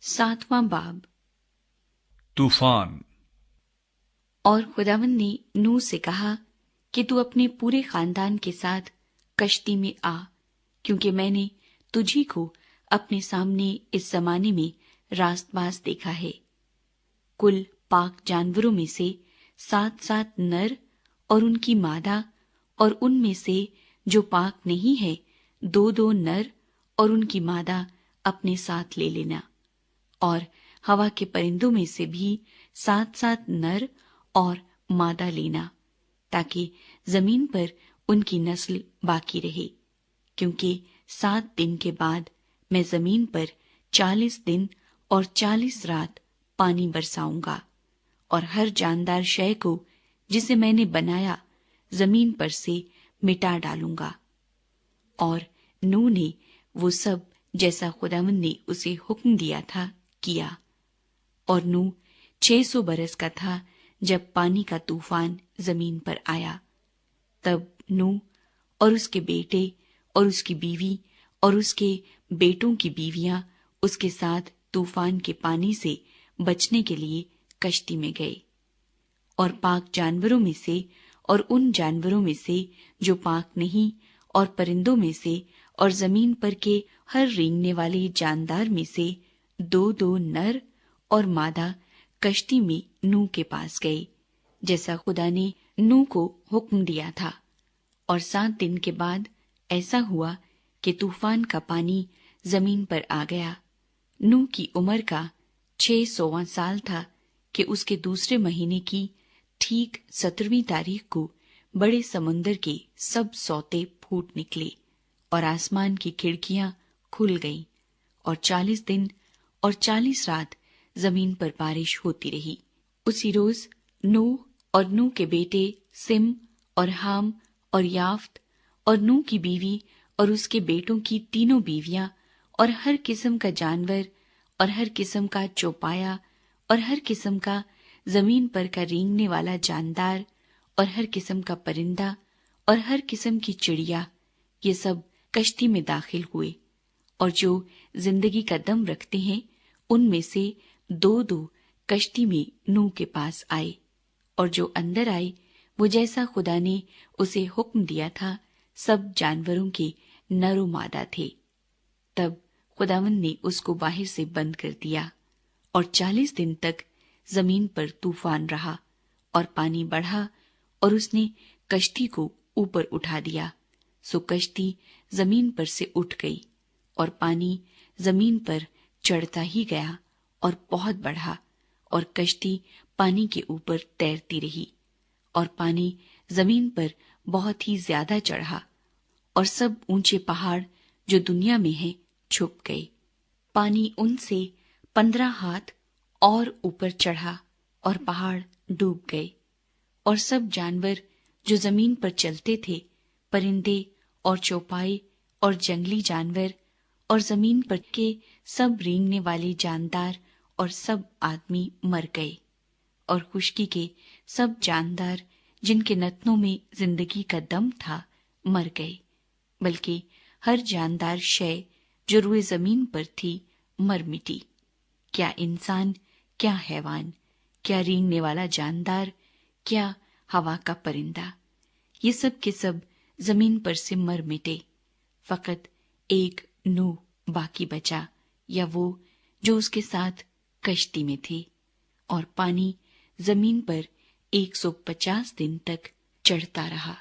7वां बाब। तूफान। और खुदावंद ने नूह से कहा कि तू अपने पूरे खानदान के साथ कश्ती में आ, क्योंकि मैंने तुझी को अपने सामने इस जमाने में रास्तबाज देखा है। कुल पाक जानवरों में से 7 नर और उनकी मादा, और उनमें से जो पाक नहीं है 2 नर और उनकी मादा अपने साथ ले लेना। और हवा के परिंदों में से भी 7 नर और मादा लेना, ताकि जमीन पर उनकी नस्ल बाकी रहे। क्योंकि 7 दिन के बाद मैं जमीन पर 40 दिन और 40 रात पानी बरसाऊंगा, और हर जानदार शय को जिसे मैंने बनाया जमीन पर से मिटा डालूंगा। और नूह ने वो सब जैसा खुदावंद ने उसे हुक्म दिया था किया। और नूह 600 बरस का था जब पानी का तूफान जमीन पर आया। तब नूह और उसके बेटे और उसकी बीवी और उसके बेटों की बीवियां उसके साथ तूफान के पानी से बचने के लिए कश्ती में गए। और पाक जानवरों में से और उन जानवरों में से जो पाक नहीं, और परिंदों में से और जमीन पर के हर रेंगने वाले जानदार में से 2 नर और मादा कश्ती में नूह के पास गए, जैसा खुदा ने नूह को हुक्म दिया था। और 7 दिन के बाद ऐसा हुआ कि तूफान का पानी जमीन पर आ गया। नूह की उम्र का 600वां साल था कि उसके दूसरे महीने की ठीक 17वीं तारीख को बड़े समुन्दर के सब सौते फूट निकले, और आसमान की खिड़कियां खुल गईं, और 40 दिन और 40 रात जमीन पर बारिश होती रही। उसी रोज नूह और नूह के बेटे सिम और हाम और याफ्त और नूह की बीवी और उसके बेटों की 3 बीवियां, और हर किस्म का जानवर और हर किस्म का चौपाया और हर किस्म का जमीन पर का रेंगने वाला जानदार और हर किस्म का परिंदा और हर किस्म की चिड़िया, ये सब कश्ती में दाखिल हुए। और जो जिंदगी का दम रखते हैं उनमें से 2 कश्ती में नूह के पास आए। और जो अंदर आए वो जैसा खुदा ने उसे हुक्म दिया था सब जानवरों के नर और मादा थे। तब खुदावंद ने उसको बाहर से बंद कर दिया, और 40 दिन तक जमीन पर तूफान रहा, और पानी बढ़ा, और उसने कश्ती को ऊपर उठा दिया। सो कश्ती जमीन पर से उठ गई, और पानी जमीन पर चढ़ता ही गया और बहुत बढ़ा, और कश्ती पानी के ऊपर तैरती रही। और पानी जमीन पर बहुत ही ज्यादा चढ़ा, और सब ऊंचे पहाड़ जो दुनिया में हैं छुप गए। पानी उनसे 15 हाथ और ऊपर चढ़ा, और पहाड़ डूब गए। और सब जानवर जो जमीन पर चलते थे, परिंदे और चौपाई और जंगली जानवर और जमीन पर के सब रेंगने वाले जानदार और सब आदमी मर गए। और खुशकी के सब जानदार जिनके नथनों में जिंदगी का दम था मर गए, बल्कि हर जानदार शय जो रुए जमीन पर थी मर मिटी। क्या इंसान, क्या हैवान, क्या रेंगने वाला जानदार, क्या हवा का परिंदा, ये सब के सब जमीन पर से मर मिटे। फकत एक नूह बाकी बचा, या वो जो उसके साथ कश्ती में थे। और पानी जमीन पर 150 दिन तक चढ़ता रहा।